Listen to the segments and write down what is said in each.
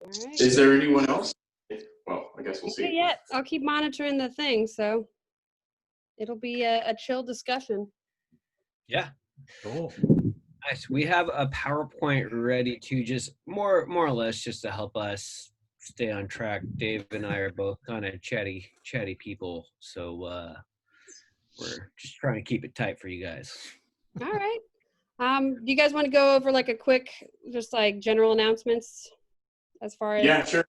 All right. Is there anyone else? Well, I guess we'll Not see. yet. I'll keep monitoring the thing, so it'll be a chill discussion. Yeah. Cool. Nice. We have a PowerPoint ready to just more or less just to help us stay on track. Dave and I are both kind of chatty people, so we're just trying to keep it tight for you guys. All right. Do you guys want to go over like a quick, just like general announcements as far as? Yeah, sure.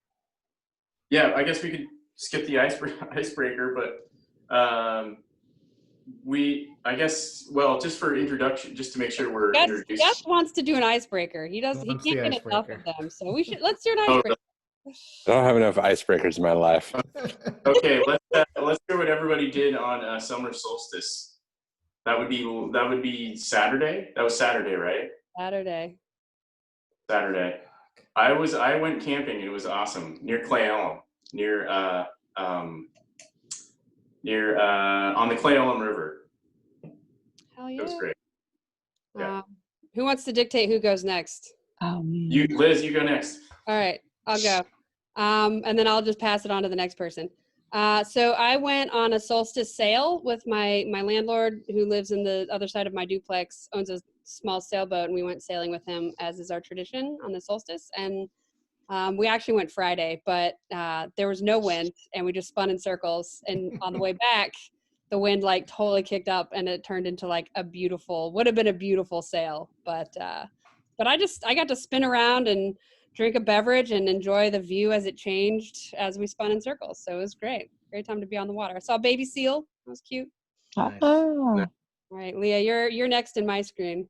Yeah, I guess we could skip the icebreaker, but I guess, well, just for introduction, just to make sure we're introduced. Gus wants to do an icebreaker. He can't get enough of them, so let's do an icebreaker. I don't have enough icebreakers in my life. Okay, let's hear what everybody did on summer solstice. That would be Saturday. That was Saturday, right? Saturday. I went camping and it was awesome near Clay Elm, near on the Clay Elm River. Hell yeah. It was great. Yeah. Who wants to dictate who goes next? Liz, you go next. All right, I'll go. And then I'll just pass it on to the next person. So I went on a Solstice Sail with my landlord, who lives in the other side of my duplex, owns a small sailboat, and we went sailing with him, as is our tradition on the solstice. And we actually went Friday, but there was no wind, and we just spun in circles. And on the way back, the wind like totally kicked up, and it turned into like would have been a beautiful sail. But I got to spin around and drink a beverage and enjoy the view as it changed as we spun in circles. So it was great time to be on the water. I saw a baby seal. That was cute. Nice. All right, Leah, you're next in my screen.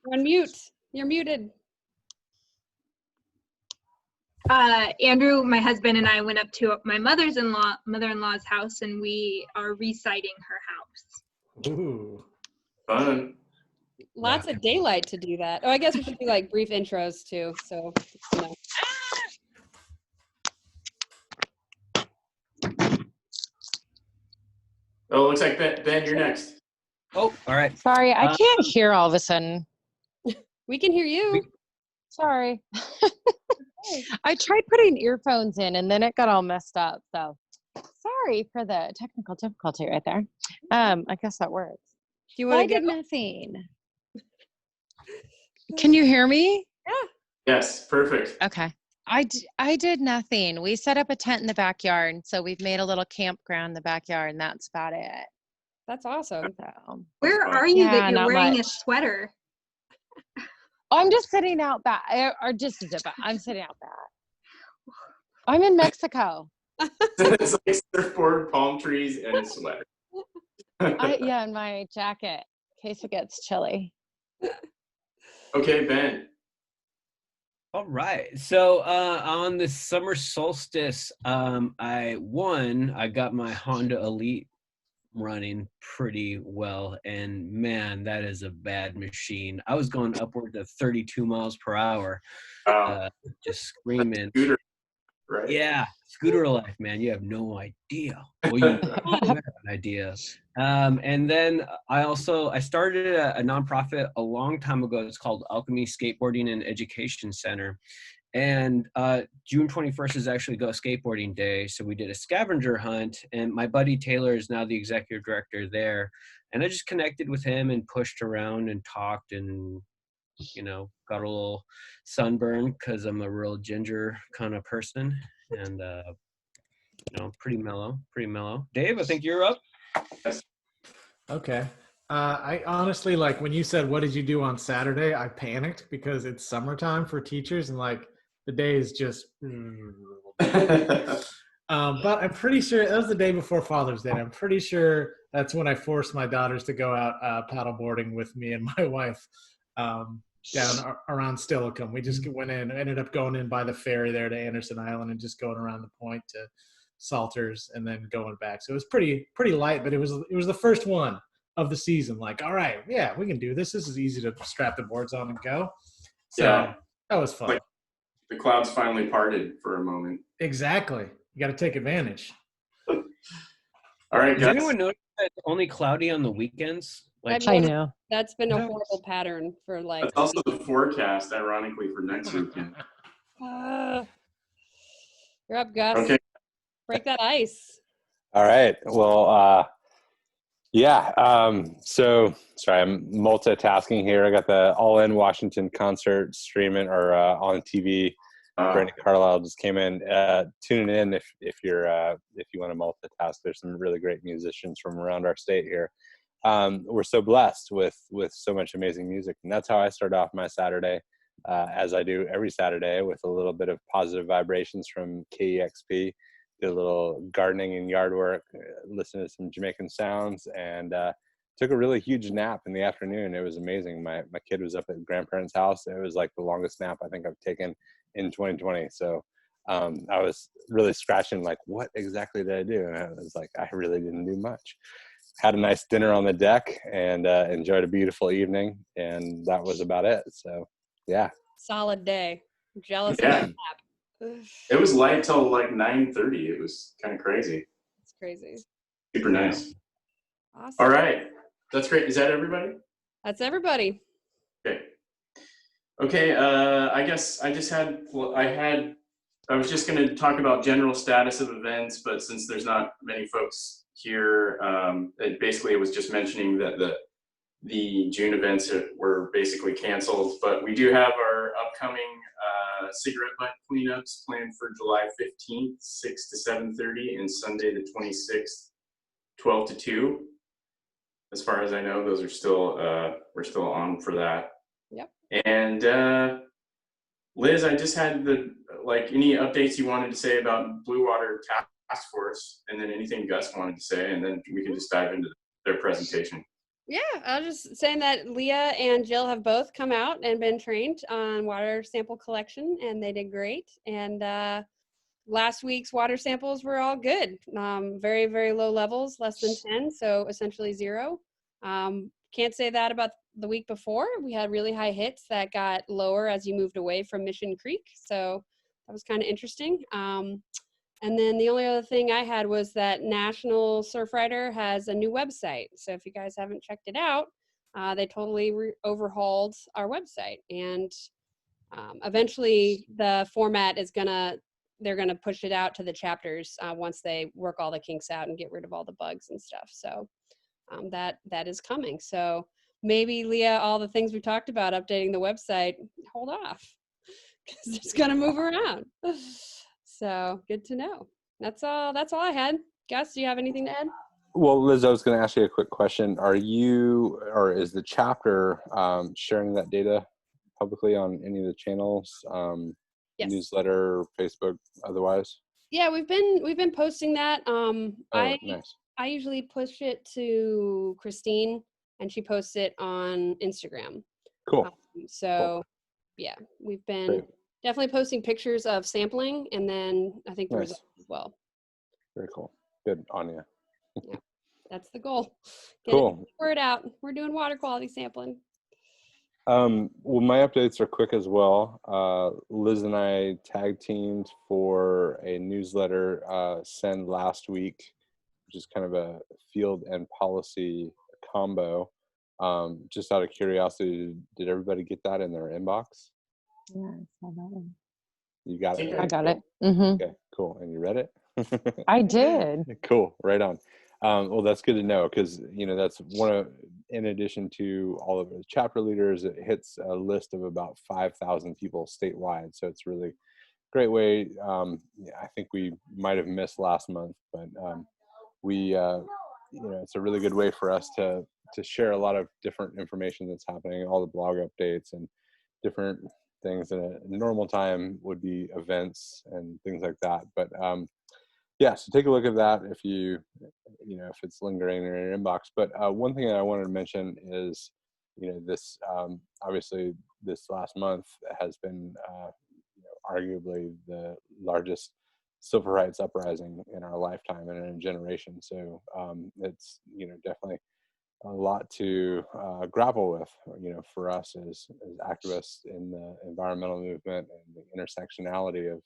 You're on mute. You're muted. Andrew, my husband, and I went up to my mother-in-law's house, and we are reciting her house. Ooh. Fun. Lots of daylight to do that. Oh, I guess we should do like brief intros too. So, you know. Oh, it looks like Ben, you're next. Oh, all right. Sorry, I can't hear all of a sudden. We can hear you. Sorry. I tried putting earphones in and then it got all messed up. So sorry for the technical difficulty right there. I guess that works. Do you want to did nothing. Can you hear me? Yeah. Yes, perfect. Okay. I did nothing. We set up a tent in the backyard, so we've made a little campground in the backyard, and that's about it. That's awesome. So, Where are you that you're wearing much. a sweater? Oh, I'm just sitting out back, or just a dip. I'm sitting out back. I'm in Mexico. It's like surfboard, palm trees, and a sweater. Yeah, and my jacket in case it gets chilly. Okay, Ben. All right. So on the summer solstice, I got my Honda Elite running pretty well, and man, that is a bad machine. I was going upwards of 32 miles per hour, just screaming. Scooter, right? Yeah, scooter life, man. You have no idea. Well, you have an idea. And then I started a nonprofit a long time ago. It's called Alchemy Skateboarding and Education Center. And June 21st is actually Go Skateboarding Day. So we did a scavenger hunt, and my buddy Taylor is now the executive director there. And I just connected with him and pushed around and talked and, got a little sunburn because I'm a real ginger kind of person. And, pretty mellow. Dave, I think you're up. Yes. Okay. I honestly, like, when you said, what did you do on Saturday? I panicked because it's summertime for teachers and like the day is just, but I'm pretty sure that was the day before Father's Day. I'm pretty sure that's when I forced my daughters to go out paddleboarding with me and my wife down around Stillicum. We just went in, ended up going in by the ferry there to Anderson Island and just going around the point to Salters and then going back. So it was pretty light, but it was the first one of the season. Like, all right, yeah, we can do this. This is easy to strap the boards on and go. So yeah, that was fun. Like, the clouds finally parted for a moment. Exactly. You got to take advantage. All right, Does anyone notice that it's only cloudy on the weekends? Like, I've I noticed know. that's been a Yes. horrible pattern for like. That's also the forecast, ironically, for next weekend. You're up, Gus. Okay. Break that ice. All right. Well, yeah. So sorry, I'm multitasking here. I got the All In Washington concert streaming or on TV. Brandon Carlisle just came in. Tuning in if you want to multitask. There's some really great musicians from around our state here. We're so blessed with so much amazing music, and that's how I start off my Saturday, as I do every Saturday, with a little bit of positive vibrations from KEXP. Did a little gardening and yard work, listened to some Jamaican sounds, and took a really huge nap in the afternoon. It was amazing. My kid was up at grandparents' house. It was like the longest nap I think I've taken in 2020. So I was really scratching, like, what exactly did I do? And I was like, I really didn't do much. Had a nice dinner on the deck and enjoyed a beautiful evening, and that was about it. So yeah. Solid day. I'm jealous Yeah. of that nap. It was light till like 9:30. It was kind of crazy. It's crazy. Super nice. Awesome. All right. That's great. Is that everybody? That's everybody. Okay. Okay. I guess I was just going to talk about general status of events, but since there's not many folks here, it was just mentioning that the June events were basically canceled, but we do have our upcoming cigarette butt cleanups planned for July 15th, 6 to 7:30, and Sunday the 26th, 12 to 2. As far as I know, those are still, we're still on for that. Yep. And Liz, I just had any updates you wanted to say about Blue Water Task Force, and then anything Gus wanted to say, and then we can just dive into their presentation. Yeah, I was just saying that Leah and Jill have both come out and been trained on water sample collection, and they did great. And last week's water samples were all good. Very, very low levels, less than 10, so essentially 0. Can't say that about the week before. We had really high hits that got lower as you moved away from Mission Creek, so that was kind of interesting. And then the only other thing I had was that National Surfrider has a new website. So if you guys haven't checked it out, they totally overhauled our website. And eventually the format is they're gonna push it out to the chapters once they work all the kinks out and get rid of all the bugs and stuff. So that is coming. So maybe, Leah, all the things we talked about, updating the website, hold off, because it's gonna move around. So good to know. That's all I had. Gus, do you have anything to add? Well, Liz, I was going to ask you a quick question. Are you, or is the chapter sharing that data publicly on any of the channels, Yes. newsletter, Facebook, otherwise? Yeah, we've been posting that. Nice. I usually push it to Christine, and she posts it on Instagram. Cool. So yeah, we've been Great. definitely posting pictures of sampling, and then I think the Nice. results as well. Very cool. Good on you. Yeah, that's the goal. Cool. Get the word out. We're doing water quality sampling. Well, my updates are quick as well. Liz and I tag teamed for a newsletter send last week, which is kind of a field and policy combo. Just out of curiosity, did everybody get that in their inbox? Yeah, I saw that one. You got it? I got it. Mm-hmm. Okay, cool. And you read it? I did. Cool. Right on. Well, that's good to know, because that's one of, in addition to all of the chapter leaders, it hits a list of about 5,000 people statewide. So it's really great way. I think we might have missed last month, but it's a really good way for us to share a lot of different information that's happening, all the blog updates and different things in a normal time would be events and things like that. But yeah, so take a look at that if if it's lingering in your inbox. But one thing that I wanted to mention is, this obviously this last month has been arguably the largest civil rights uprising in our lifetime and in a generation. So it's definitely a lot to grapple with, for us as activists in the environmental movement and the intersectionality of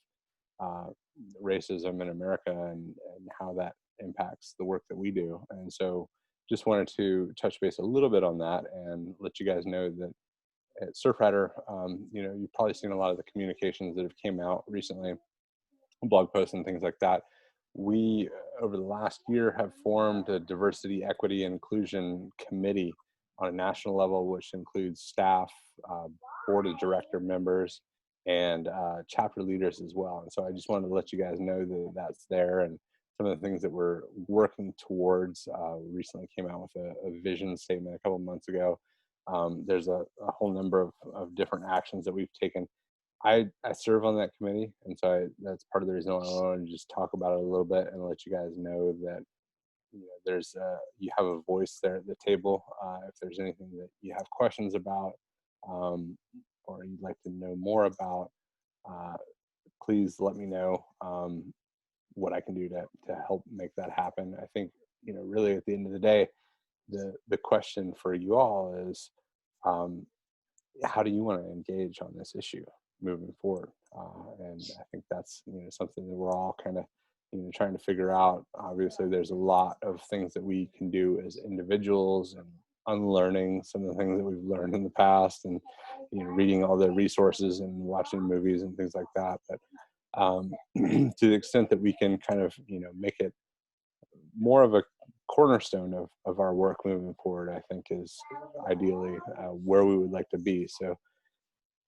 racism in America and how that impacts the work that we do. And so just wanted to touch base a little bit on that and let you guys know that at Surfrider, you know, you've probably seen a lot of the communications that have came out recently, blog posts and things like that. We, over the last year, have formed a diversity, equity, and inclusion committee on a national level, which includes staff, board of director members, and chapter leaders as well. And so I just wanted to let you guys know that that's there, and some of the things that we're working towards. We recently came out with a vision statement a couple of months ago. There's a whole number of different actions that we've taken. I serve on that committee, and so that's part of the reason why I wanted to just talk about it a little bit and let you guys know that, you know, there's you have a voice there at the table. If there's anything that you have questions about, or you'd like to know more about, please let me know what I can do to help make that happen. I think, you know, really at the end of the day, the question for you all is, how do you want to engage on this issue moving forward? And I think that's, you know, something that we're all kind of, you know, trying to figure out. Obviously, there's a lot of things that we can do as individuals, and unlearning some of the things that we've learned in the past, and, you know, reading all the resources and watching movies and things like that. But to the extent that we can kind of, you know, make it more of a cornerstone of our work moving forward, I think is ideally where we would like to be. So,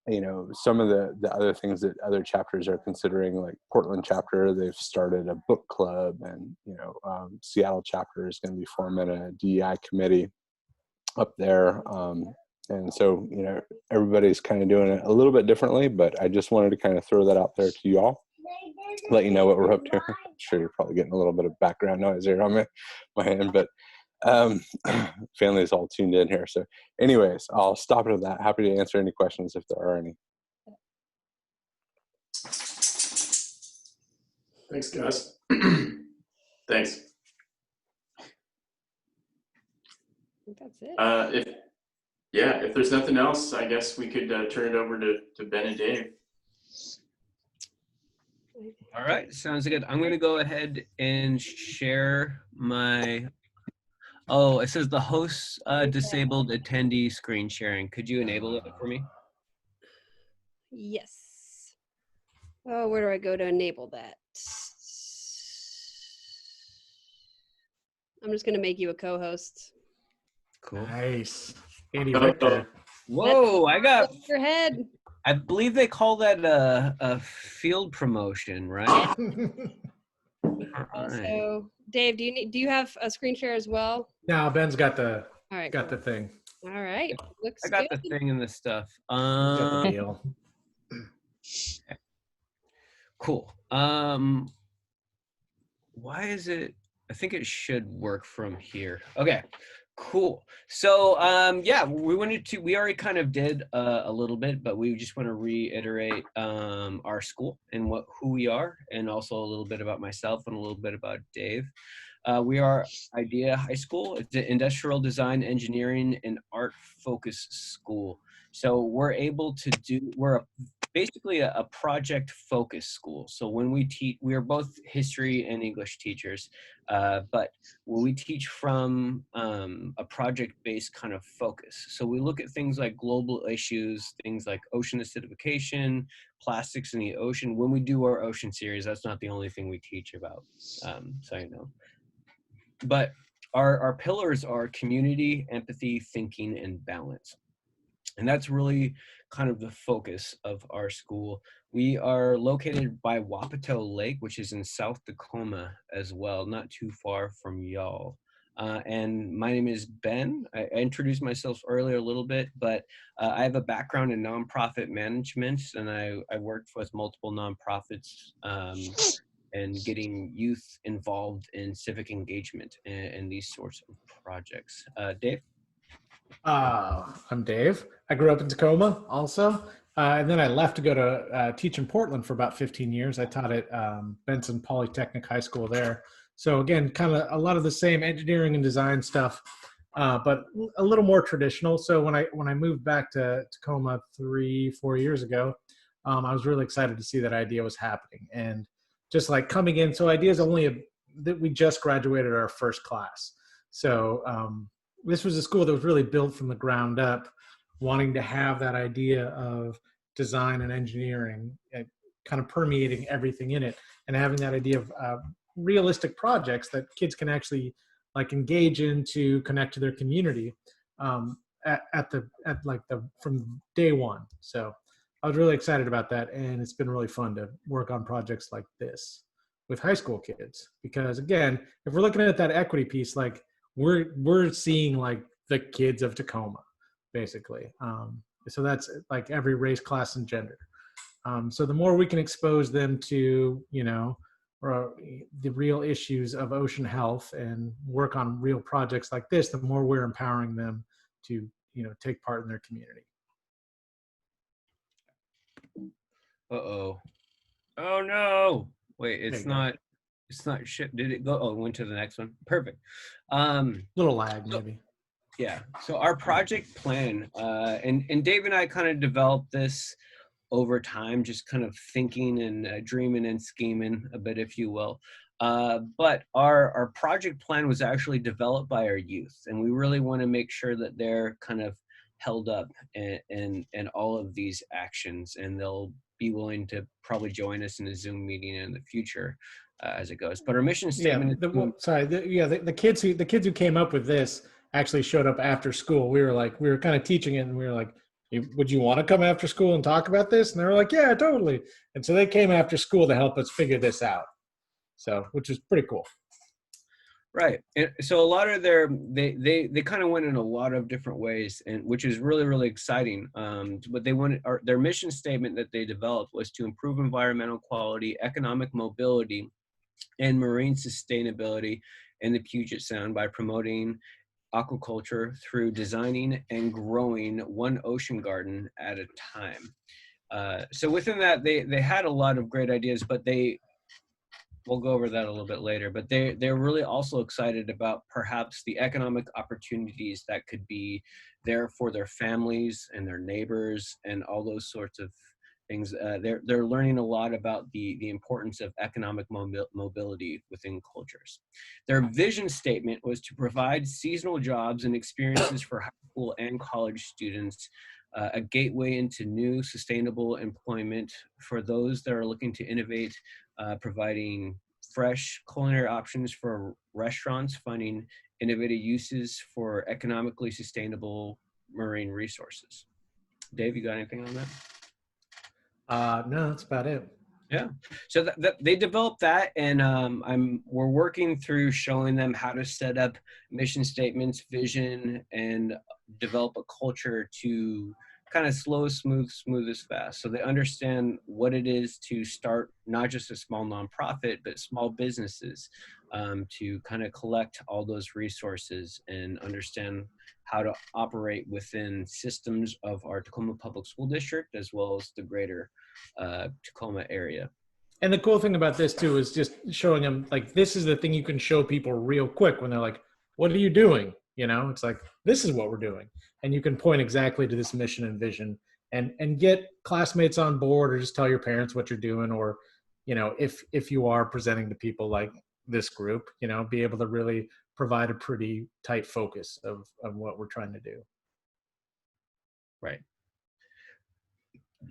you know, some of the other things that other chapters are considering, like Portland chapter, they've started a book club, and, you know, Seattle chapter is going to be forming a DEI committee up there. And so, you know, everybody's kind of doing it a little bit differently, but I just wanted to kind of throw that out there to you all, let you know what we're up to. I'm sure you're probably getting a little bit of background noise here on my end, but family is all tuned in here. So anyways, I'll stop it at that. Happy to answer any questions if there are any. Thanks, guys. Thanks. I think that's it. If there's nothing else, I guess we could turn it over to Ben and Dave. All right, sounds good. I'm going to go ahead and share my, oh, it says the host disabled attendee screen sharing. Could you enable it for me? Yes. Oh, where do I go to enable that? I'm just going to make you a co-host. Cool. Nice. Andy Victor. Whoa, I got, your head. I believe they call that a field promotion, right? So, Dave, do you have a screen share as well? No, Ben's got the All right, got the thing. All right, looks I got good. the thing and the stuff. Got the deal. Cool. Why is it? I think it should work from here. Okay. Cool. So yeah, we already kind of did a little bit, but we just want to reiterate our school and who we are, and also a little bit about myself and a little bit about Dave. We are IDEA High School. It's an industrial design, engineering, and art focused school. So we're able to we're basically a project focused school. So when we teach, we are both history and English teachers, but when we teach from a project based kind of focus. So we look at things like global issues, things like ocean acidification, plastics in the ocean. When we do our ocean series, that's not the only thing we teach about, so you know. But our pillars are community, empathy, thinking, and balance. And that's really kind of the focus of our school. We are located by Wapato Lake, which is in South Tacoma as well, not too far from y'all. And my name is Ben. I introduced myself earlier a little bit, but I have a background in nonprofit management, and I worked with multiple nonprofits and getting youth involved in civic engagement and these sorts of projects. Dave? I'm Dave. I grew up in Tacoma also. And then I left to go to teach in Portland for about 15 years. I taught at Benson Polytechnic High School there. So again, kind of a lot of the same engineering and design stuff, but a little more traditional. So when I moved back to Tacoma 3-4 years ago, I was really excited to see that IDEA was happening. And just like coming in, so IDEA is only that we just graduated our first class. So this was a school that was really built from the ground up, wanting to have that idea of design and engineering kind of permeating everything in it, and having that idea of realistic projects that kids can actually like engage in to connect to their community from day one. So I was really excited about that, and it's been really fun to work on projects like this with high school kids, because again, if we're looking at that equity piece, like we're seeing like the kids of Tacoma basically. So that's like every race, class, and gender. So the more we can expose them to, the real issues of ocean health and work on real projects like this, the more we're empowering them to, take part in their community. Uh-oh. Oh no. Wait, There it's you go. not shit. Did it go? Oh, it went to the next one. Perfect. Little lag maybe. Yeah. So our project plan, and Dave and I kind of developed this over time, just kind of thinking and dreaming and scheming a bit, if you will. But our project plan was actually developed by our youth, and we really want to make sure that they're kind of held up in all of these actions, and they'll be willing to probably join us in a Zoom meeting in the future as it goes. But our mission statement the kids who came up with this actually showed up after school. We were kind of teaching it, and we were like, would you want to come after school and talk about this? And they were like, yeah, totally. And so they came after school to help us figure this out. So, which is pretty cool. Right. And so a lot of they kind of went in a lot of different ways, and which is really, really exciting. But they wanted their mission statement that they developed was to improve environmental quality, economic mobility, and marine sustainability in the Puget Sound by promoting aquaculture through designing and growing one ocean garden at a time. So within that, they had a lot of great ideas, but we'll go over that a little bit later, but they're really also excited about perhaps the economic opportunities that could be there for their families and their neighbors and all those sorts of things. They're learning a lot about the importance of economic mobility within cultures. Their vision statement was to provide seasonal jobs and experiences for high school and college students, a gateway into new sustainable employment for those that are looking to innovate, providing fresh culinary options for restaurants, finding innovative uses for economically sustainable marine resources. Dave, you got anything on that? No, that's about it. Yeah, so they developed that, and we're working through showing them how to set up mission statements, vision, and develop a culture to kind of slow, smooth as fast, so they understand what it is to start not just a small nonprofit, but small businesses, to kind of collect all those resources and understand how to operate within systems of our Tacoma Public School District as well as the greater Tacoma area. And the cool thing about this too is just showing them like, this is the thing you can show people real quick when they're like, what are you doing? It's like, this is what we're doing. And you can point exactly to this mission and vision and get classmates on board, or just tell your parents what you're doing. Or, if you are presenting to people like this group, be able to really provide a pretty tight focus of what we're trying to do. Right.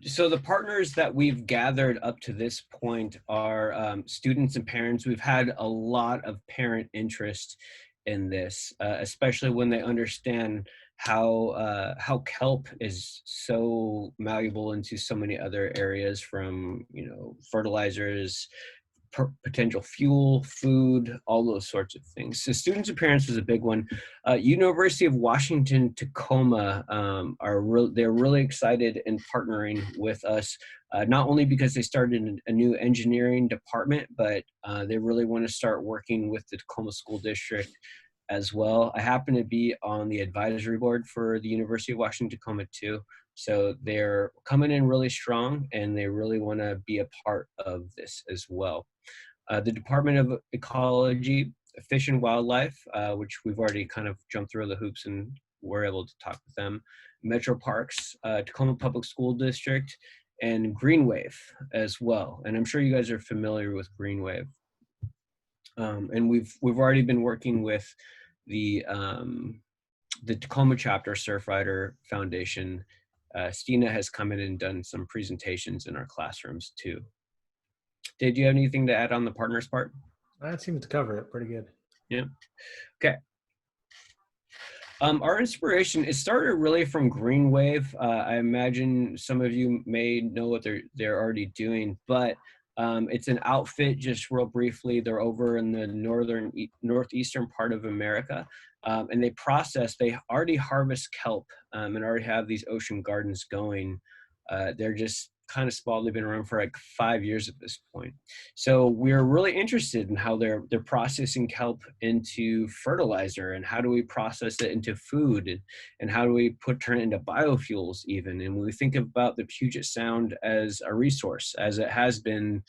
So the partners that we've gathered up to this point are students and parents. We've had a lot of parent interest in this, especially when they understand how kelp is so malleable into so many other areas, from fertilizers, potential fuel, food, all those sorts of things. So students and parents was a big one. University of Washington Tacoma they're really excited in partnering with us, not only because they started a new engineering department, but they really want to start working with the Tacoma School District as well. I happen to be on the advisory board for the University of Washington Tacoma too. So they're coming in really strong, and they really want to be a part of this as well. The Department of Ecology, Fish and Wildlife, which we've already kind of jumped through the hoops and we're able to talk with them. Metro Parks, Tacoma Public School District, and Greenwave as well. And I'm sure you guys are familiar with Greenwave. And we've already been working with the Tacoma Chapter, Surfrider Foundation, Stina has come in and done some presentations in our classrooms too. Did you have anything to add on the partners part? That seems to cover it pretty good. Yeah. Okay. Our inspiration, it started really from Greenwave. I imagine some of you may know what they're already doing, but it's an outfit, just real briefly. They're over in the northeastern part of America, and they already harvest kelp and already have these ocean gardens going. They're just kind of small. They've been around for like 5 years at this point. So we're really interested in how they're processing kelp into fertilizer, and how do we process it into food, and how do we turn it into biofuels even. And when we think about the Puget Sound as a resource, as it has been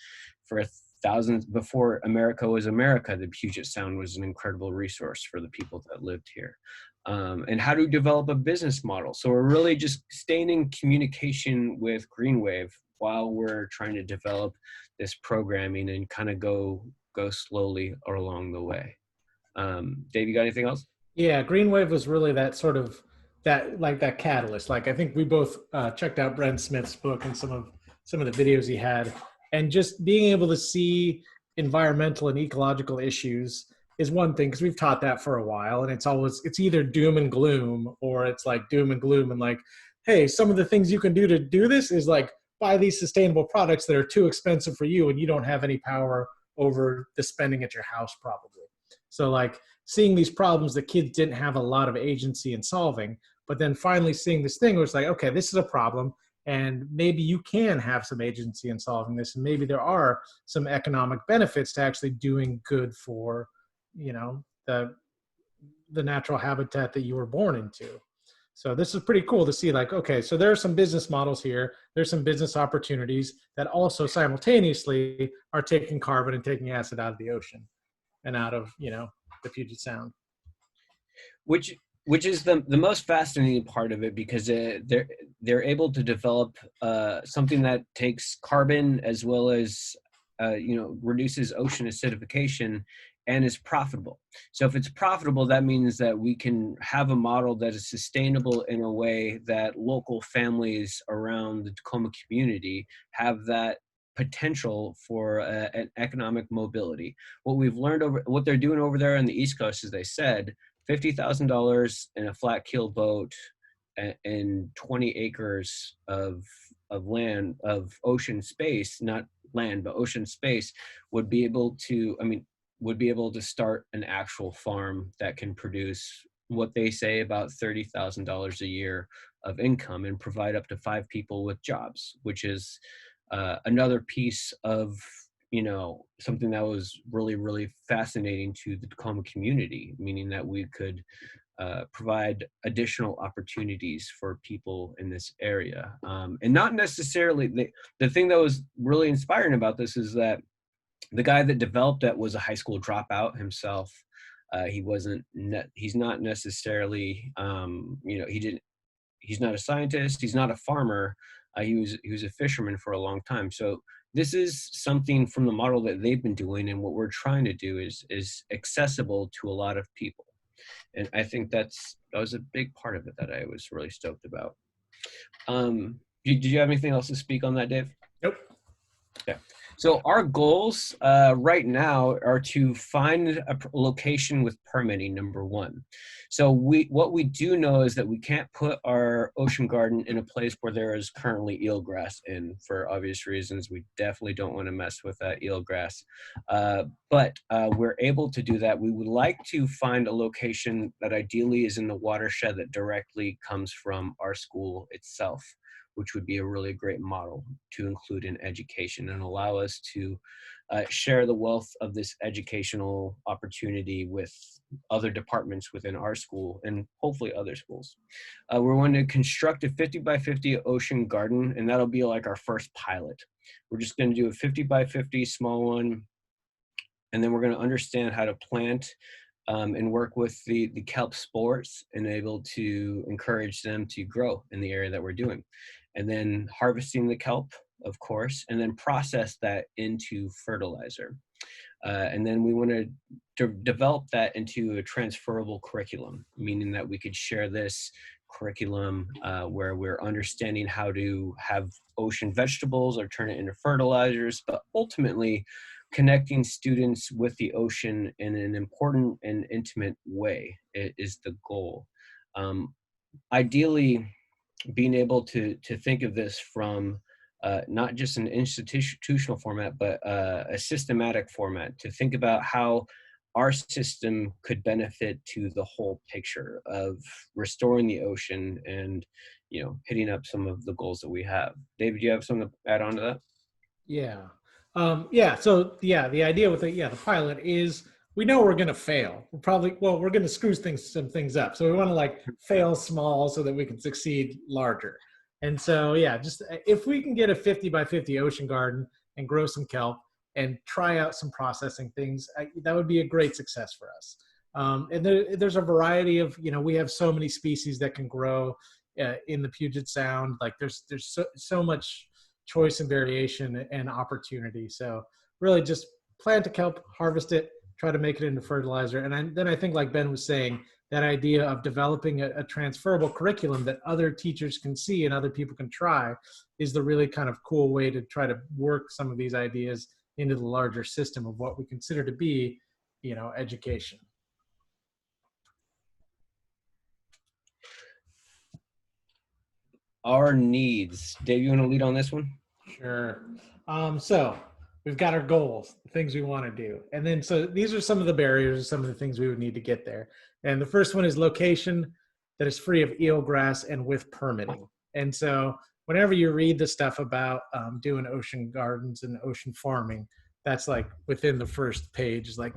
for thousands before America was America, the Puget Sound was an incredible resource for the people that lived here. And how do we develop a business model? So we're really just staying in communication with Greenwave while we're trying to develop this programming and kind of go slowly along the way. Dave, you got anything else? Yeah, Greenwave was really that sort of that catalyst. Like, I think we both checked out Brent Smith's book and some of the videos he had, and just being able to see environmental and ecological issues is one thing, because we've taught that for a while, and it's either doom and gloom, or it's like doom and gloom and like, hey, some of the things you can do to do this is like buy these sustainable products that are too expensive for you and you don't have any power over the spending at your house probably. So like seeing these problems that kids didn't have a lot of agency in solving, but then finally seeing this thing where it's like, okay, this is a problem, and maybe you can have some agency in solving this, and maybe there are some economic benefits to actually doing good for, you know, the natural habitat that you were born into. So this is pretty cool to see, like, okay, so there are some business models here. There's some business opportunities that also simultaneously are taking carbon and taking acid out of the ocean and out of, you know, the Puget Sound. Which is the most fascinating part of it, because they're able to develop something that takes carbon as well as reduces ocean acidification and is profitable. So if it's profitable, that means that we can have a model that is sustainable in a way that local families around the Tacoma community have that potential for an economic mobility. What we've learned what they're doing over there on the East Coast, as they said, $50,000 in a flat keel boat and 20 acres of land, of ocean space, not land, but ocean space, would be able to start an actual farm that can produce what they say about $30,000 a year of income and provide up to 5 people with jobs, which is another piece of, something that was really, really fascinating to the Tacoma community, meaning that we could provide additional opportunities for people in this area. And not necessarily, the thing that was really inspiring about this is that the guy that developed it was a high school dropout himself. He's not necessarily, he's not a scientist, he's not a farmer. He was a fisherman for a long time. So this is something from the model that they've been doing, and what we're trying to do is accessible to a lot of people. And I think that was a big part of it that I was really stoked about. Did you have anything else to speak on that, Dave? Nope. Okay. So our goals right now are to find a location with permitting, number one. So what we do know is that we can't put our ocean garden in a place where there is currently eelgrass in, for obvious reasons. We definitely don't want to mess with that eelgrass. But we're able to do that. We would like to find a location that ideally is in the watershed that directly comes from our school itself, which would be a really great model to include in education and allow us to share the wealth of this educational opportunity with other departments within our school and hopefully other schools. We're going to construct a 50 by 50 ocean garden, and that'll be like our first pilot. We're just going to do a 50 by 50 small one, and then we're going to understand how to plant and work with the kelp spores and able to encourage them to grow in the area that we're doing. And then harvesting the kelp, of course, and then process that into fertilizer. And then we want to develop that into a transferable curriculum, meaning that we could share this curriculum where we're understanding how to have ocean vegetables or turn it into fertilizers, but ultimately connecting students with the ocean in an important and intimate way is the goal. Ideally, being able to think of this from not just an institutional format, but a systematic format, to think about how our system could benefit to the whole picture of restoring the ocean and, hitting up some of the goals that we have. David, do you have something to add on to that? Yeah. So the idea with the pilot is we know we're going to fail. We're going to screw some things up. So we want to like fail small so that we can succeed larger. And so, just if we can get a 50 by 50 ocean garden and grow some kelp and try out some processing things, that would be a great success for us. And there's a variety of, we have so many species that can grow in the Puget Sound. Like there's so much choice and variation and opportunity. So really just plant a kelp, harvest it, try to make it into fertilizer. And then I think, like Ben was saying, that idea of developing a transferable curriculum that other teachers can see and other people can try is the really kind of cool way to try to work some of these ideas into the larger system of what we consider to be, education. Our needs. Dave, you want to lead on this one? Sure. So we've got our goals, the things we want to do. And then, so these are some of the barriers, some of the things we would need to get there. And the first one is location that is free of eelgrass and with permitting. And so whenever you read the stuff about doing ocean gardens and ocean farming, that's like within the first page is like,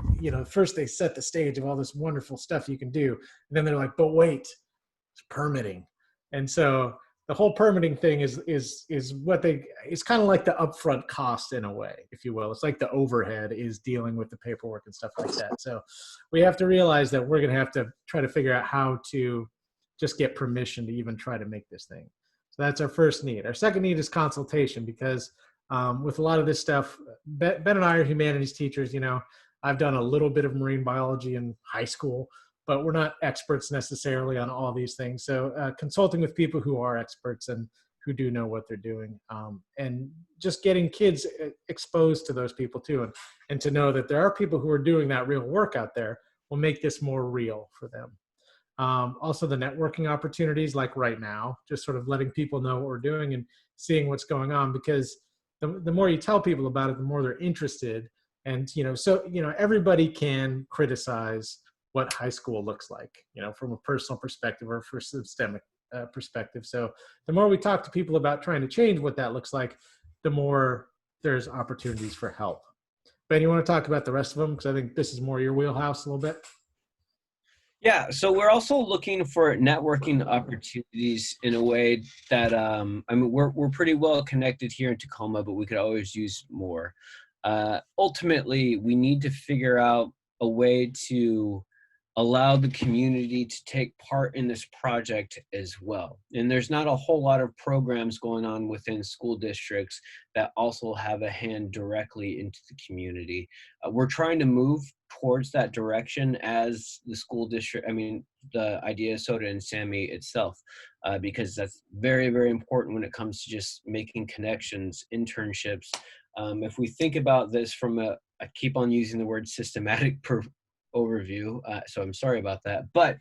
first they set the stage of all this wonderful stuff you can do. And then they're like, but wait, it's permitting. And so the whole permitting thing is it's kind of like the upfront cost in a way, if you will. It's like the overhead is dealing with the paperwork and stuff like that. So we have to realize that we're going to have to try to figure out how to just get permission to even try to make this thing. So that's our first need. Our second need is consultation, because with a lot of this stuff, Ben and I are humanities teachers. I've done a little bit of marine biology in high school, but we're not experts necessarily on all these things. So consulting with people who are experts and who do know what they're doing, and just getting kids exposed to those people too, and to know that there are people who are doing that real work out there will make this more real for them. Also the networking opportunities, like right now, just sort of letting people know what we're doing and seeing what's going on, because the more you tell people about it, the more they're interested. And, everybody can criticize what high school looks like, from a personal perspective or for systemic perspective. So the more we talk to people about trying to change what that looks like, the more there's opportunities for help. Ben, you want to talk about the rest of them? Because I think this is more your wheelhouse a little bit. Yeah, so we're also looking for networking opportunities in a way that, we're pretty well connected here in Tacoma, but we could always use more. Ultimately, we need to figure out a way to allow the community to take part in this project as well. And there's not a whole lot of programs going on within school districts that also have a hand directly into the community. We're trying to move towards that direction as the school district, the idea Soda and Sammy itself, because that's very, very important when it comes to just making connections, internships. If we think about this from I keep on using the word systematic overview, so I'm sorry about that, but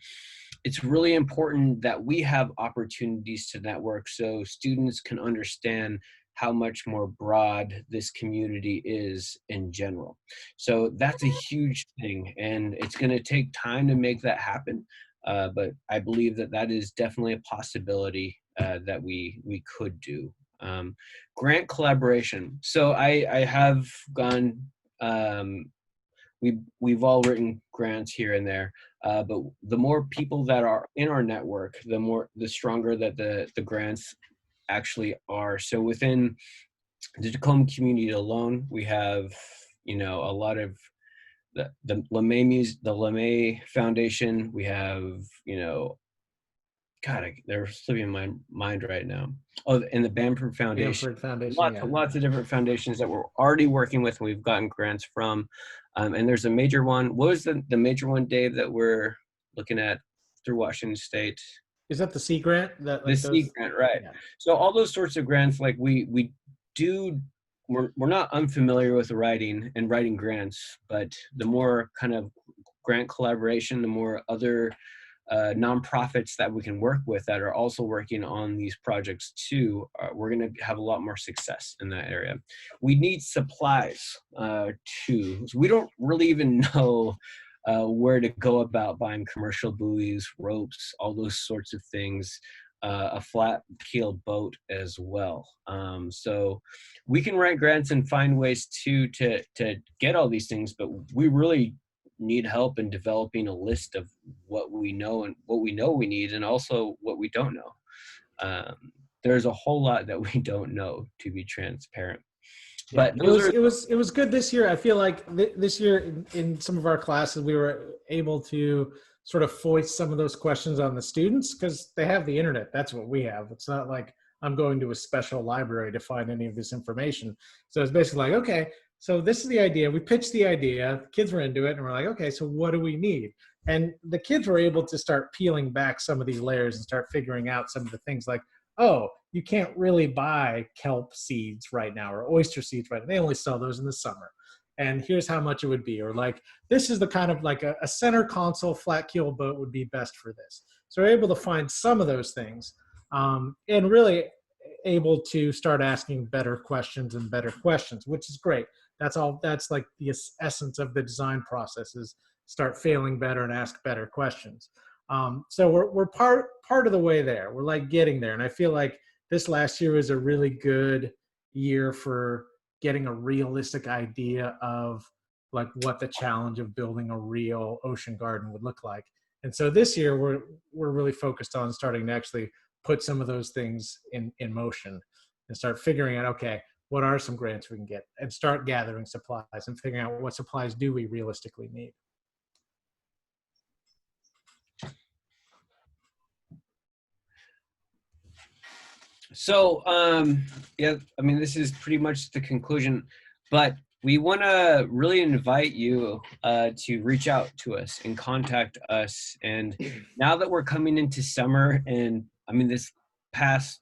it's really important that we have opportunities to network so students can understand how much more broad this community is in general. So that's a huge thing, and it's going to take time to make that happen, but I believe that is definitely a possibility that we could do. Grant collaboration. So I have gone, we've all written grants here and there, but the more people that are in our network, the stronger that the grants actually are. So within the Tacoma community alone, we have, a lot of the LeMay Foundation. We have, God, they're slipping my mind right now. Oh, and the Bamford Foundation. Bamford Foundation, Lots of different foundations that we're already working with. And we've gotten grants from, and there's a major one. What was the major one, Dave, that we're looking at through Washington State? Is that the Sea Grant? That The Sea Grant, right? Yeah. So all those sorts of grants, like we're not unfamiliar with writing grants, but the more kind of grant collaboration, the more other nonprofits that we can work with that are also working on these projects too, we're going to have a lot more success in that area. We need supplies too. So we don't really even know where to go about buying commercial buoys, ropes, all those sorts of things, a flat keeled boat as well. So we can write grants and find ways to get all these things, but we really need help in developing a list of what we know and what we know we need, and also what we don't know. There's a whole lot that we don't know, to be transparent. Yeah, But it was good this year. I feel like this year in some of our classes, we were able to sort of foist some of those questions on the students because they have the internet. That's what we have. It's not like I'm going to a special library to find any of this information. So it's basically like, okay, so this is the idea. We pitched the idea. The kids were into it, and we're like, okay, so what do we need? And the kids were able to start peeling back some of these layers and start figuring out some of the things like, oh, you can't really buy kelp seeds right now or oyster seeds right now. They only sell those in the summer. And here's how much it would be. Or like, this is the kind of like a center console flat keel boat would be best for this. So we're able to find some of those things and really able to start asking better questions, which is great. That's like the essence of the design process is start failing better and ask better questions. So we're part of the way there. We're like getting there. And I feel like this last year was a really good year for getting a realistic idea of like what the challenge of building a real ocean garden would look like. And so this year we're really focused on starting to actually put some of those things in motion and start figuring out, okay, what are some grants we can get, and start gathering supplies and figuring out what supplies do we realistically need. So, yeah, I mean, this is pretty much the conclusion, but we want to really invite you to reach out to us and contact us. And now that we're coming into summer, and I mean, this past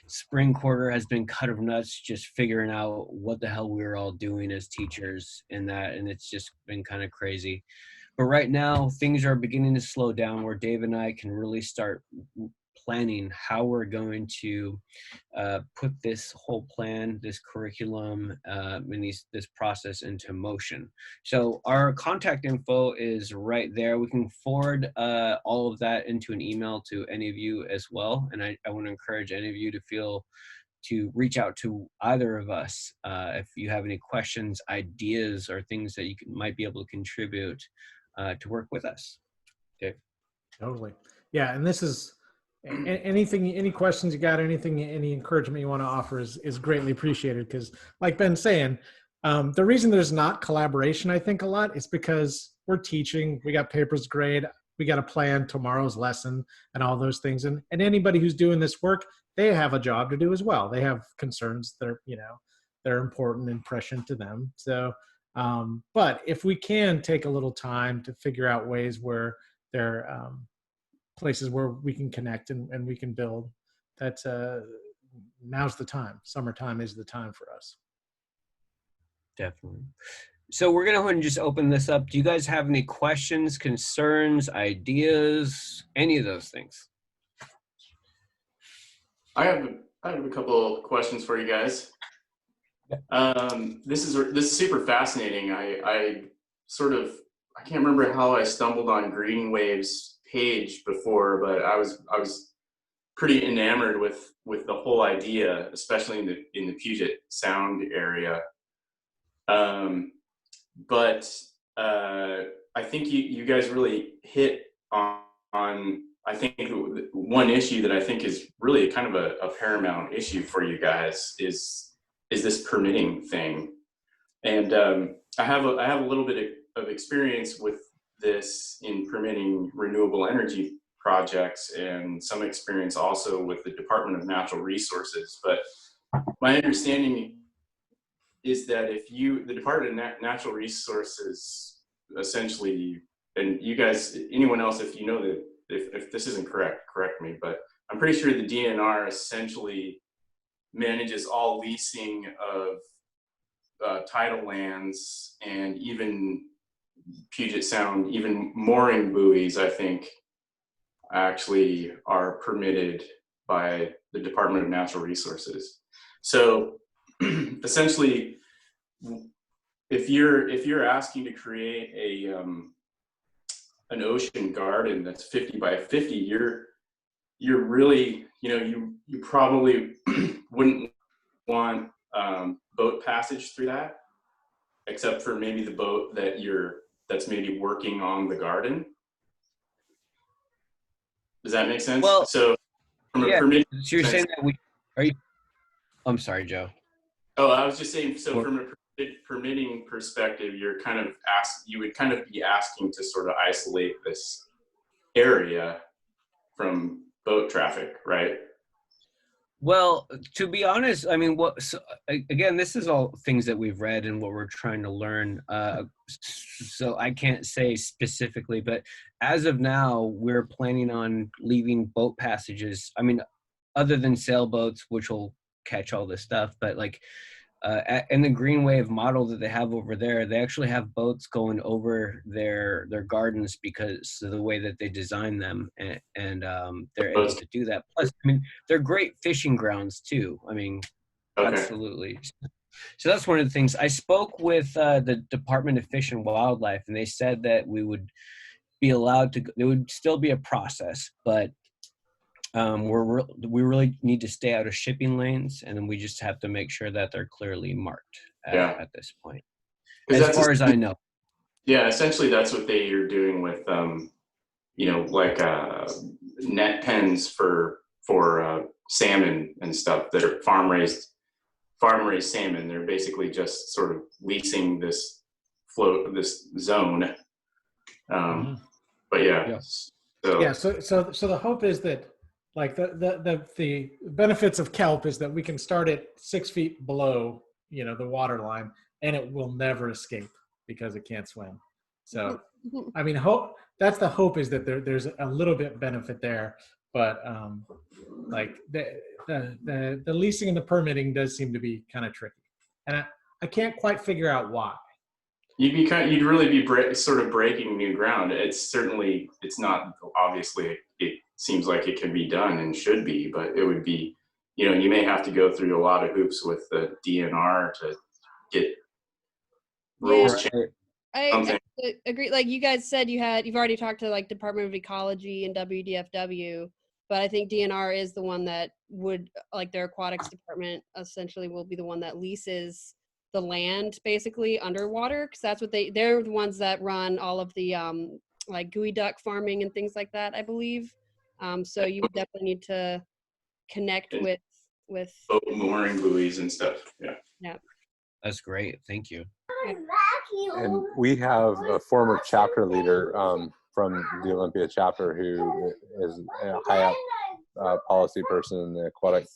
spring quarter has been kind of nuts, just figuring out what the hell we were all doing as teachers and that, and it's just been kind of crazy. But right now, things are beginning to slow down where Dave and I can really start planning how we're going to put this whole plan, this curriculum, and this process into motion. So our contact info is right there. We can forward all of that into an email to any of you as well. And I want to encourage any of you to reach out to either of us if you have any questions, ideas, or things that you might be able to contribute to work with us. Dave? Totally. Yeah, and this is anything, any questions you got, anything, any encouragement you want to offer is greatly appreciated. Because like Ben's saying, the reason there's not collaboration, I think a lot, is because we're teaching, we got papers to grade, we got to plan tomorrow's lesson and all those things. And anybody who's doing this work, they have a job to do as well. They have concerns that are, they're important and prescient to them. So, but if we can take a little time to figure out ways where there are places where we can connect and we can build, that's now's the time. Summertime is the time for us. Definitely. So we're going to go ahead and just open this up. Do you guys have any questions, concerns, ideas, any of those things? I have a couple of questions for you guys. This is super fascinating. I can't remember how I stumbled on Green Wave's page before, but I was pretty enamored with the whole idea, especially in the Puget Sound area. But I think you guys really hit on I think one issue that I think is really kind of a paramount issue for you guys is this permitting thing. And I have a little bit of experience with this in permitting renewable energy projects and some experience also with the Department of Natural Resources. But my understanding is that the Department of Natural Resources essentially, and you guys, anyone else, if you know that, if this isn't correct, correct me, but I'm pretty sure the DNR essentially manages all leasing of tidal lands, and even Puget Sound, even mooring buoys, I think, actually are permitted by the Department of Natural Resources. So essentially, if you're asking to create an ocean garden that's 50 by 50, you're really, you probably wouldn't want boat passage through that, except for maybe the boat that's maybe working on the garden. Does that make sense? Well, so from yeah, a permit, so you're saying that I'm sorry, Joe. Oh, I was just saying, so from a permitting perspective, you would kind of be asking to sort of isolate this area from boat traffic, right? Well, to be honest, I mean, again, this is all things that we've read and what we're trying to learn. So I can't say specifically, but as of now, we're planning on leaving boat passages. I mean, other than sailboats, which will catch all this stuff, but like in the Green Wave model that they have over there, they actually have boats going over their gardens because of the way that they design them, and they're able to do that. Plus, I mean, they're great fishing grounds too. I mean, Okay. absolutely. So that's one of the things. I spoke with the Department of Fish and Wildlife, and they said that we would be allowed to. There would still be a process, but we really need to stay out of shipping lanes, and then we just have to make sure that they're clearly marked at this point, as far as I know. Yeah, essentially that's what they are doing with like net pens for salmon and stuff that are farm raised salmon. They're basically just sort of leasing this zone. But yeah. So the hope is that, like, the benefits of kelp is that we can start at 6 feet below, the water line, and it will never escape because it can't swim. So, I mean, that's the hope, is that there's a little bit benefit there, but like the leasing and the permitting does seem to be kind of tricky, and I can't quite figure out why. You'd really be sort of breaking new ground. It's not, obviously it seems like it can be done and should be, but it would be, you may have to go through a lot of hoops with the DNR to get rules changed. I agree. Like you guys said, you've already talked to like Department of Ecology and WDFW, but I think DNR is the one that would, like, their aquatics department essentially will be the one that leases the land basically underwater, because that's what they're the ones that run all of the like gooey duck farming and things like that, I believe. So you would definitely need to connect with boat mooring buoys and stuff. Yeah. That's great. Thank you. And we have a former chapter leader from the Olympia Chapter who is a high up policy person in the aquatic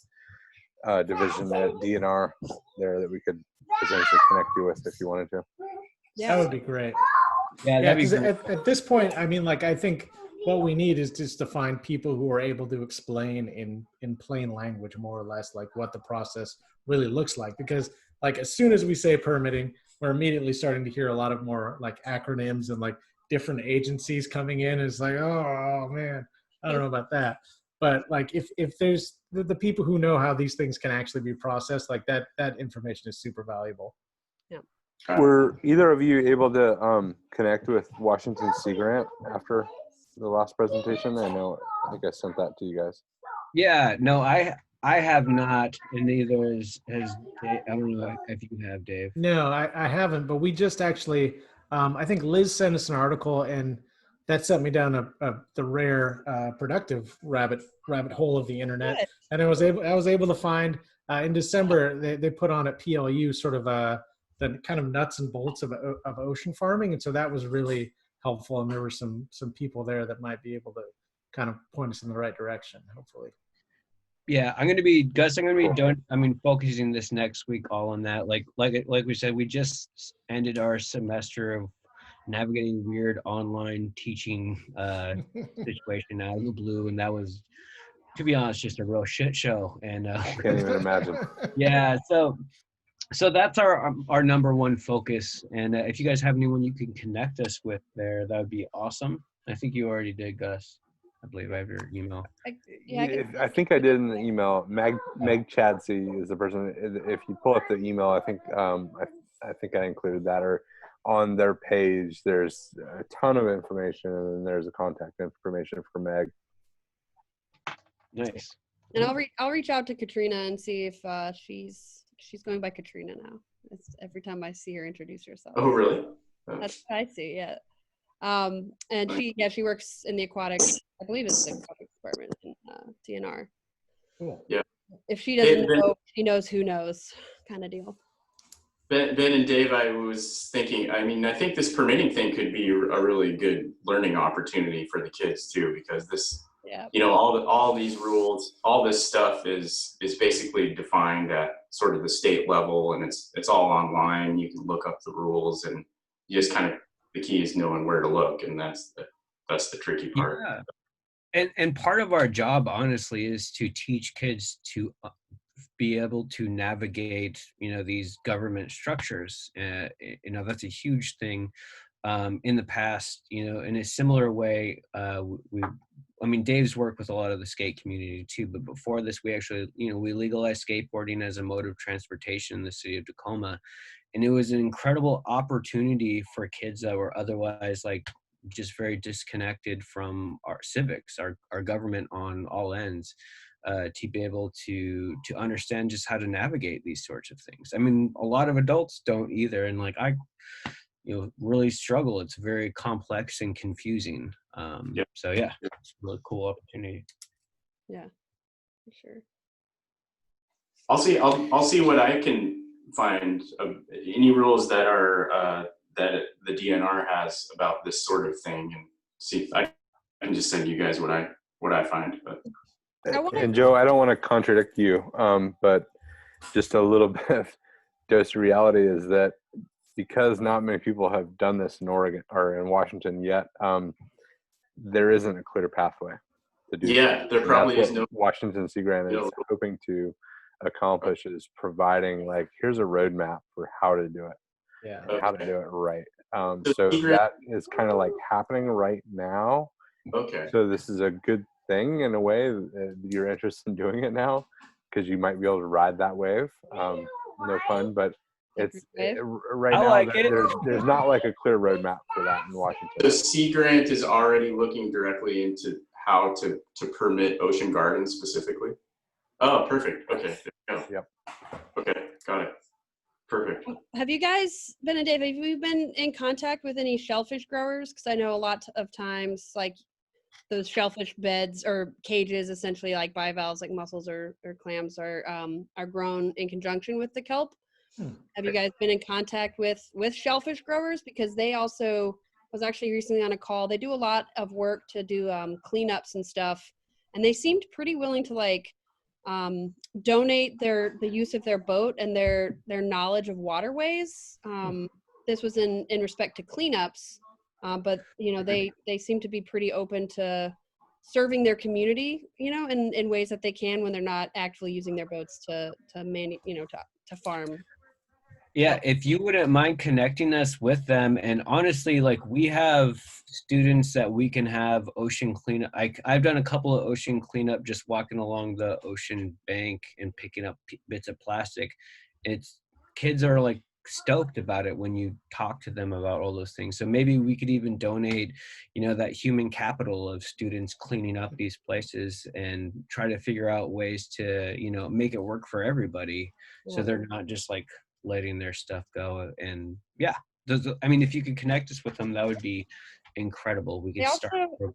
division at DNR there that we could potentially connect you with if you wanted to. Yeah, that would be great. Yeah, because at this point, I mean, like, I think what we need is just to find people who are able to explain in plain language, more or less, like what the process really looks like. Because, like, as soon as we say permitting, we're immediately starting to hear a lot of more like acronyms and like different agencies coming in. And it's like, oh man, I don't know about that. But like, if there's the people who know how these things can actually be processed, like that information is super valuable. Yeah. Were either of you able to connect with Washington Sea Grant after the last presentation? I think I sent that to you guys. Yeah, no, I have not, and neither has Dave. I don't know if you have, Dave. No, I haven't, but we just actually, I think Liz sent us an article, and that sent me down the rare productive rabbit hole of the internet. Good. And I was able to find in December they put on at PLU sort of the kind of nuts and bolts of ocean farming, and so that was really helpful. And there were some people there that might be able to kind of point us in the right direction, hopefully. Yeah, I'm gonna be focusing this next week all on that. Like we said, we just ended our semester of navigating weird online teaching situation out of the blue, and that was, to be honest, just a real shit show. And Can't even imagine. yeah, so that's our number one focus. And if you guys have anyone you can connect us with there, that would be awesome. I think you already did, Gus. I believe I have your email. I think I did in the email. Meg Chadsey is the person. If you pull up the email, I think I included that, or on their page there's a ton of information, and then there's a contact information for Meg. Nice. And I'll reach out to Katrina and see if she's going by Katrina now. It's every time I see her introduce herself. Oh, really? That's what I see. Yeah. And she works in the aquatics. I believe it's the aquatics department in TNR. Cool. Yeah. If she doesn't know, she knows who knows, kind of deal. Ben and Dave, I was thinking, I mean, I think this permitting thing could be a really good learning opportunity for the kids too, because this, you know, all these rules, all this stuff is basically defined at sort of the state level, and it's all online. You can look up the rules, and you just kind of, the key is knowing where to look, and that's the tricky part. Yeah. And part of our job, honestly, is to teach kids to be able to navigate, you know, these government structures. You know, that's a huge thing. In the past, you know, in a similar way, Dave's worked with a lot of the skate community too, but before this, we actually, you know, we legalized skateboarding as a mode of transportation in the city of Tacoma. And it was an incredible opportunity for kids that were otherwise like just very disconnected from our civics, our government on all ends, to be able to understand just how to navigate these sorts of things. I mean, a lot of adults don't either. And like, I, you know, really struggle. It's very complex and confusing. So yeah, it's a really cool opportunity. Yeah, for sure. I'll see what I can find, any rules that are that the DNR has about this sort of thing, and see if I can just send you guys what I find. But and Joe, I don't want to contradict you, but just a little bit of dose of reality is that because not many people have done this in Oregon or in Washington yet, there isn't a clear pathway to do. Yeah, there probably is no. Washington Sea Grant is hoping to accomplish is providing, like, here's a roadmap for how to do it. Yeah. And how to do it right. So that is kind of like happening right now. Okay. So this is a good thing in a way that you're interested in doing it now, because you might be able to ride that wave. No pun, but it's right now there's not like a clear roadmap for that in Washington. The Sea Grant is already looking directly into how to permit ocean gardens specifically. Oh, perfect. Okay. There you go. Yep. Okay, got it. Perfect. Have you guys, Ben and Dave, have you been in contact with any shellfish growers? Because I know a lot of times, like, those shellfish beds or cages, essentially like bivalves, like mussels or clams, are grown in conjunction with the kelp. Have you guys been in contact with shellfish growers? Because they also, was actually recently on a call. They do a lot of work to do cleanups and stuff, and they seemed pretty willing to like donate the use of their boat and their knowledge of waterways. This was in respect to cleanups, but you know, they seem to be pretty open to serving their community, you know, in ways that they can when they're not actually using their boats to farm. Yeah, if you wouldn't mind connecting us with them. And honestly, like, we have students that we can have ocean cleanup. I've done a couple of ocean cleanup just walking along the ocean bank and picking up bits of plastic. Kids are like stoked about it when you talk to them about all those things. So maybe we could even donate, you know, that human capital of students cleaning up these places and try to figure out ways to, you know, make it work for everybody. So they're not just like letting their stuff go. And yeah, I mean, if you could connect us with them, that would be incredible. We could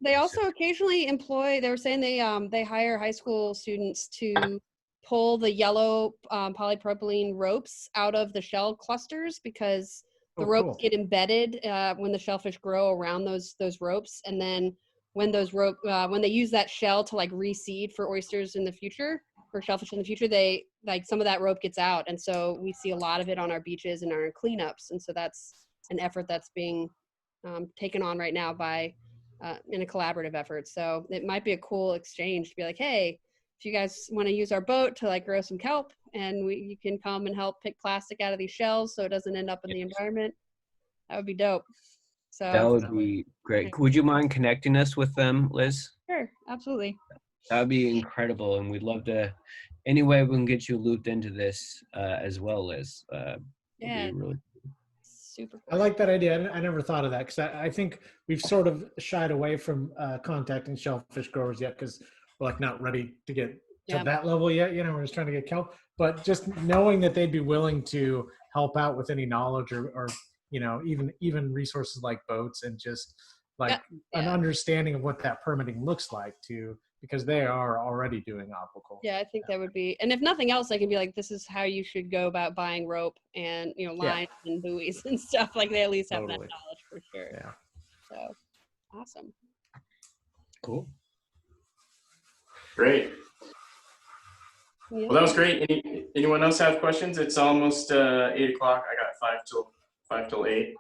they also occasionally employ, they were saying they hire high school students to pull the yellow polypropylene ropes out of the shell clusters, because the ropes get embedded when the shellfish grow around those ropes, and then when those rope, when they use that shell to like reseed for oysters in the future, for shellfish in the future, they like some of that rope gets out. And so we see a lot of it on our beaches and our cleanups. And so that's an effort that's being taken on right now by in a collaborative effort. So it might be a cool exchange to be like, hey, if you guys want to use our boat to like grow some kelp, and you can come and help pick plastic out of these shells so it doesn't end up in the environment, that would be dope. So That would be great. Would you mind connecting us with them, Liz? sure, absolutely. That would be incredible, and we'd love to. Any way we can get you looped into this as well, Liz. Yeah, really super cool. I like that idea. I never thought of that because I think we've sort of shied away from contacting shellfish growers yet because we're like not ready to get to that level yet. You know, we're just trying to get kelp. But just knowing that they'd be willing to help out with any knowledge or you know, even resources like boats and just like an understanding of what that permitting looks like too, because they are already doing aquaculture. Yeah, I think that would be, and if nothing else, I can be like, this is how you should go about buying rope and, you know, lines and buoys and stuff. Like they at least have that knowledge for sure. Yeah. So awesome. cool. Great. Yeah. Well, that was great. Anyone else have questions? It's almost 8 o'clock. I got 5 till 8.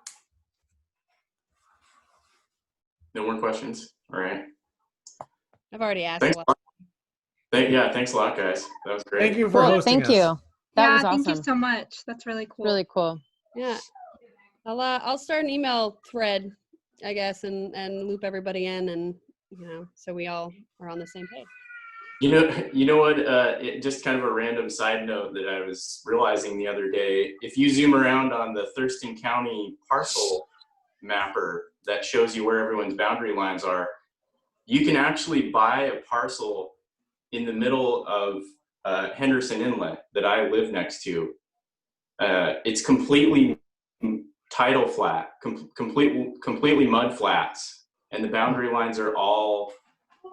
No more questions. All right. I've already asked Thanks a lot. Thanks a lot, guys. That was great. Thank you for Cool. hosting Thank us. you. That was Thank you awesome. so much. That's really cool. Really cool. Yeah. I'll start an email thread, I guess, and loop everybody in, and you know, so we all are on the same page. You know what? Just kind of a random side note that I was realizing the other day. If you zoom around on the Thurston County parcel mapper that shows you where everyone's boundary lines are, you can actually buy a parcel in the middle of Henderson Inlet that I live next to. It's completely tidal flat, completely mud flats, and the boundary lines are all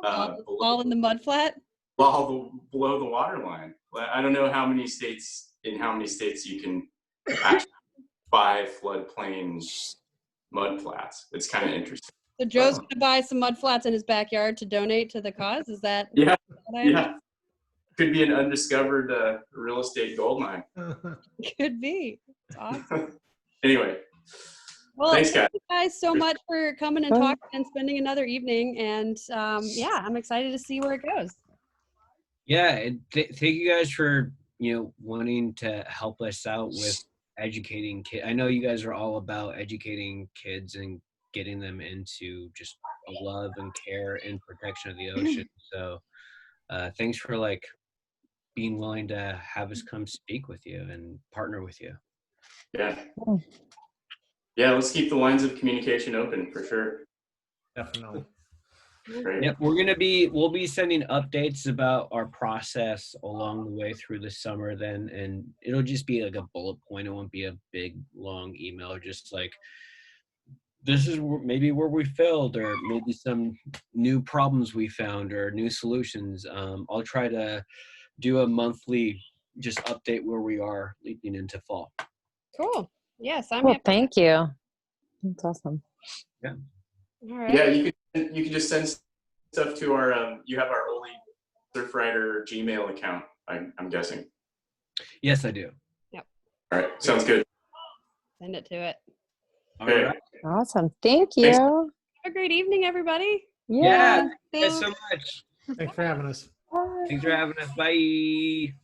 all in the mud flat. Below the water line. I don't know how many states you can actually buy floodplain mud flats. It's kind of interesting. So Joe's gonna buy some mud flats in his backyard to donate to the cause. Is that? Yeah. What I Yeah. Could be an undiscovered real estate gold mine. Could be. It's awesome. Anyway. Well, thanks, thank you guys so much for coming and talking and spending another evening. And yeah, I'm excited to see where it goes. Yeah, and thank you guys for wanting to help us out with educating kids. I know you guys are all about educating kids and getting them into just a love and care and protection of the ocean. So thanks for being willing to have us come speak with you and partner with you. Yeah. Yeah, let's keep the lines of communication open for sure. Definitely. Great. Yep, we'll be sending updates about our process along the way through the summer then, and it'll just be like a bullet point. It won't be a big long email, just like this is maybe where we failed, or maybe some new problems we found or new solutions. I'll try to do a monthly just update where we are leaping into fall. Cool. Yes, I'm Cool. happy. Thank you. That's awesome. Yeah. All right. Yeah, you can just send stuff to our you have our Oli Surfrider Gmail account, I'm guessing. Yes, I do. Yep. All right, sounds good. Send it to it. Okay. All right. Awesome. Thank you. Thanks. Have a great evening, everybody. Yeah. Thanks Thanks. so much. Thanks for having us. Thanks for having us. Bye.